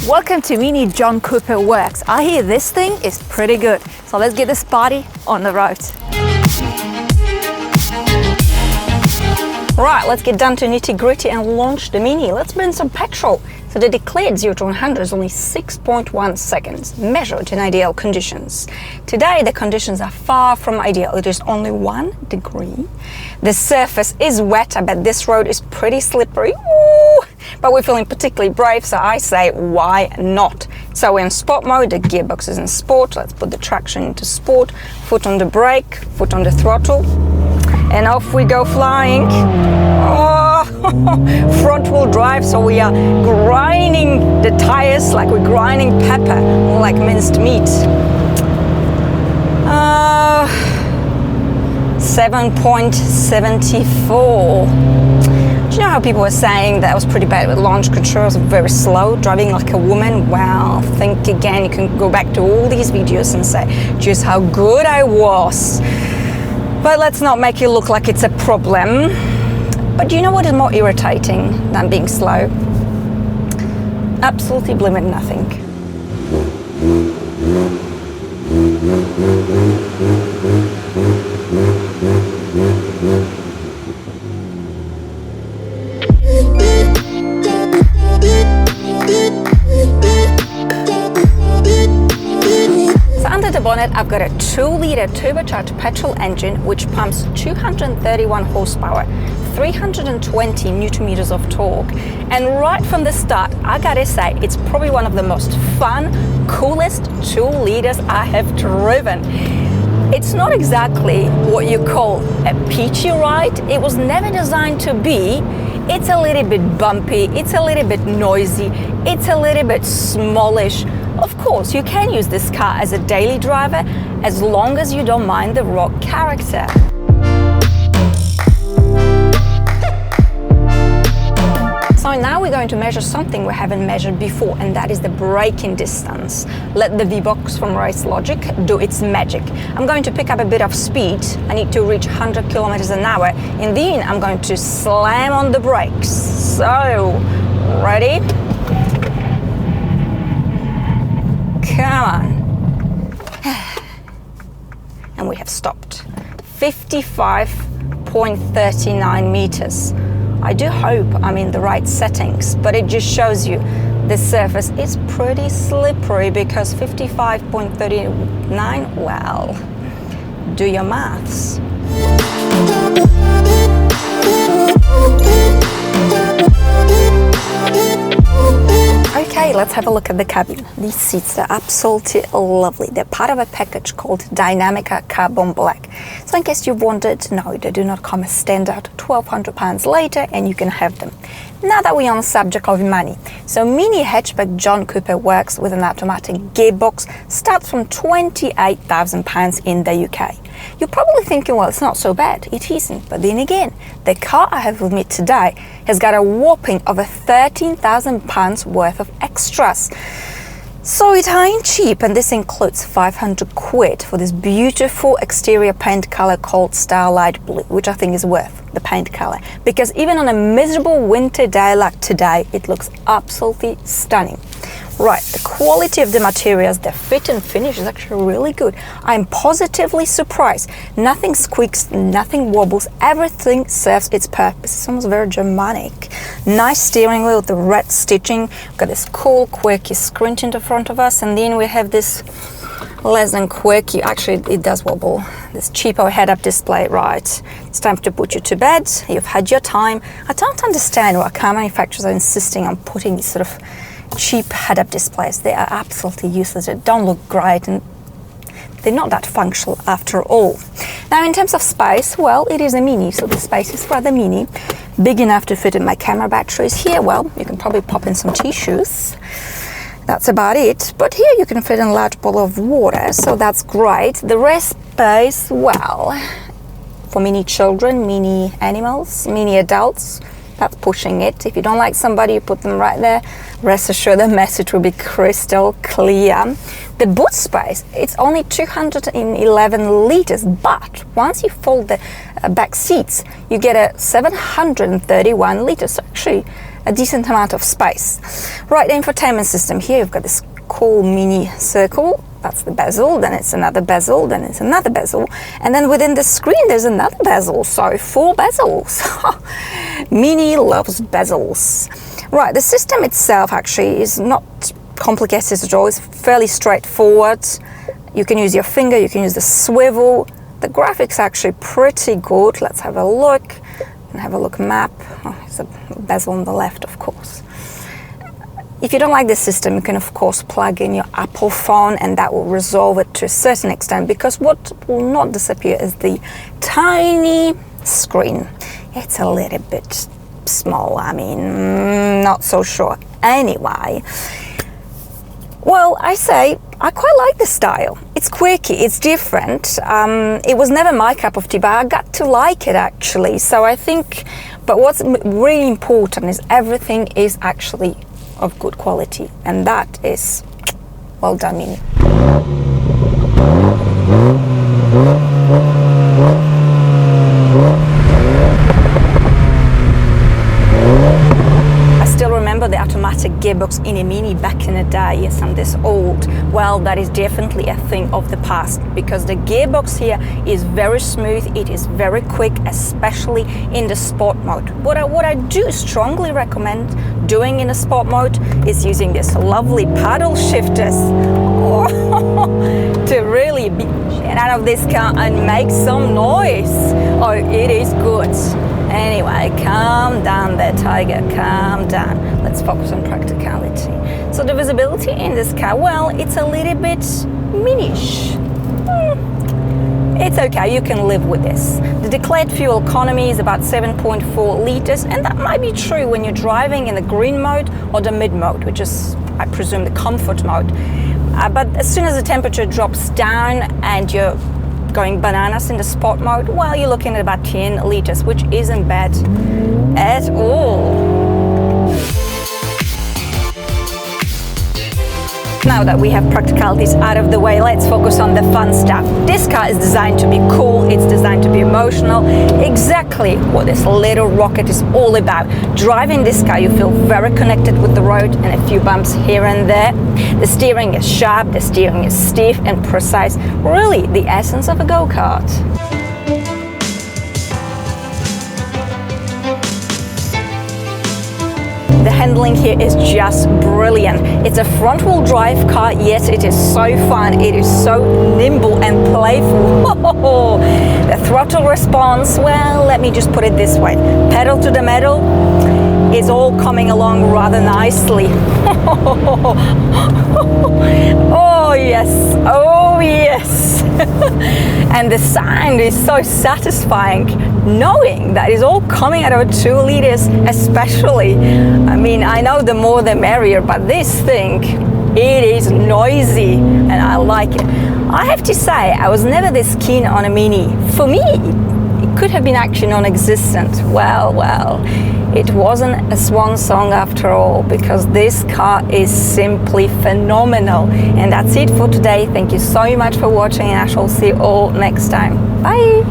Welcome to Mini John Cooper Works. I hear this thing is pretty good. So let's get this party on the road. Right, let's get down to nitty gritty and launch the Mini. Let's burn some petrol. So the declared 0 to 100 is only 6.1 seconds, measured in ideal conditions. Today the conditions are far from ideal. It is only 1 degree. The surface is wet. I bet this road is pretty slippery. Ooh, but we're feeling particularly brave, so I say, why not? So we're in sport mode, the gearbox is in sport. Let's put the traction into sport, foot on the brake, foot on the throttle, and off we go flying. Oh, front wheel drive, so we are grinding the tires like we're grinding pepper, more like minced meat. 7.74. Do you know how people were saying that I was pretty bad with launch control, I was very slow, driving like a woman? Well, think again. You can go back to all these videos and say just how good I was. But let's not make it look like it's a problem. But do you know what is more irritating than being slow? Absolutely blooming nothing. Under the bonnet, I've got a 2-liter turbocharged petrol engine which pumps 231 horsepower, 320 newton meters of torque. And right from the start, I gotta say, it's probably one of the most fun, coolest 2 liters I have driven. It's not exactly what you call a peachy ride. It was never designed to be. It's a little bit bumpy, it's a little bit noisy, it's a little bit smallish. Of course, you can use this car as a daily driver as long as you don't mind the rock character. So now we're going to measure something we haven't measured before, and that is the braking distance. Let the V-Box from Race Logic do its magic. I'm going to pick up a bit of speed. I need to reach 100 kilometers an hour, and then I'm going to slam on the brakes. So, ready? Come on. And we have stopped. 55.39 meters. I do hope I'm in the right settings, but it just shows you the surface is pretty slippery because 55.39, well, do your maths. Okay, let's have a look at the cabin. These seats are absolutely lovely. They're part of a package called Dynamica Carbon Black. So in case you've wondered, no, they do not come as standard. £1,200 later and you can have them. Now that we're on the subject of money, so Mini Hatchback John Cooper Works with an automatic gearbox starts from £28,000 in the UK. You're probably thinking, well, it's not so bad. It isn't. But then again, the car I have with me today has got a whopping of £13,000 worth of extras. So it ain't cheap, and this includes 500 quid for this beautiful exterior paint color called Starlight Blue, which I think is worth the paint color, because even on a miserable winter day like today, it looks absolutely stunning. Right, the quality of the materials, the fit and finish is actually really good. I'm positively surprised. Nothing squeaks, nothing wobbles, everything serves its purpose. It's almost very Germanic. Nice steering wheel with the red stitching. We've got this cool, quirky screen in the front of us, and then we have this less than quirky, actually it does wobble, this cheapo head-up display. Right, it's time to put you to bed. You've had your time. I don't understand why car manufacturers are insisting on putting these sort of cheap head-up displays. They are absolutely useless. They don't look great and they're not that functional after all. Now in terms of space, well, it is a Mini, so the space is rather mini, big enough to fit in my camera batteries. Here, well, you can probably pop in some tissues. That's about it. But here you can fit in a large bottle of water, so that's great. The rest space, well, for mini children, mini animals, mini adults, That's pushing it. If you don't like somebody, you put them right there. Rest assured the message will be crystal clear. The boot space, it's only 211 liters, but once you fold the back seats, you get a 731 liters, so actually a decent amount of space. Right, the infotainment system here, you've got this cool mini circle. That's the bezel, then it's another bezel, then it's another bezel, and then within the screen there's another bezel, so 4 bezels. Mini loves bezels. Right, the system itself actually is not complicated at all. It's fairly straightforward. You can use your finger, you can use the swivel. The graphics are actually pretty good. Let's have a look. And have a look map. Oh, there's a bezel on the left, of course. If you don't like this system, you can of course plug in your Apple phone and that will resolve it to a certain extent, because what will not disappear is the tiny screen. It's a little bit small, I mean, not so sure. Anyway, well, I say I quite like the style. It's quirky, it's different. It was never my cup of tea, but I got to like it actually. So I think, but what's really important is everything is actually of good quality, and that is well done, Mini. I still remember the automatic gearbox in a Mini back in the day. Yes, I'm this old. Well, that is definitely a thing of the past, because the gearbox here is very smooth, it is very quick, especially in the sport mode. What I do strongly recommend doing in the sport mode is using this lovely paddle shifters to really get out of this car and make some noise. Oh, it is good. Anyway, calm down there, Tiger, calm down. Let's focus on practicality. So the visibility in this car, well, it's a little bit minish. It's okay, you can live with this. The declared fuel economy is about 7.4 liters, and that might be true when you're driving in the green mode or the mid mode, which is, I presume, the comfort mode. But as soon as the temperature drops down and you're going bananas in the sport mode, well, you're looking at about 10 liters, which isn't bad at all. Now that we have practicalities out of the way, let's focus on the fun stuff. This car is designed to be cool, it's designed to be emotional, exactly what this little rocket is all about. Driving this car, you feel very connected with the road and a few bumps here and there. The steering is sharp, the steering is stiff and precise, really the essence of a go-kart. The handling here is just brilliant. It's a front-wheel drive car, yet it is so fun, it is so nimble and playful. The throttle response, well, let me just put it this way. Pedal to the metal is all coming along rather nicely. Oh yes, oh yes. And the sound is so satisfying, knowing that it's all coming out of 2 liters especially. I mean, I know the more the merrier, but this thing, it is noisy and I like it. I have to say, I was never this keen on a Mini. For me, it could have been actually non-existent. Well, it wasn't a swan song after all, because this car is simply phenomenal. And that's it for today. Thank you so much for watching, and I shall see you all next time. Bye!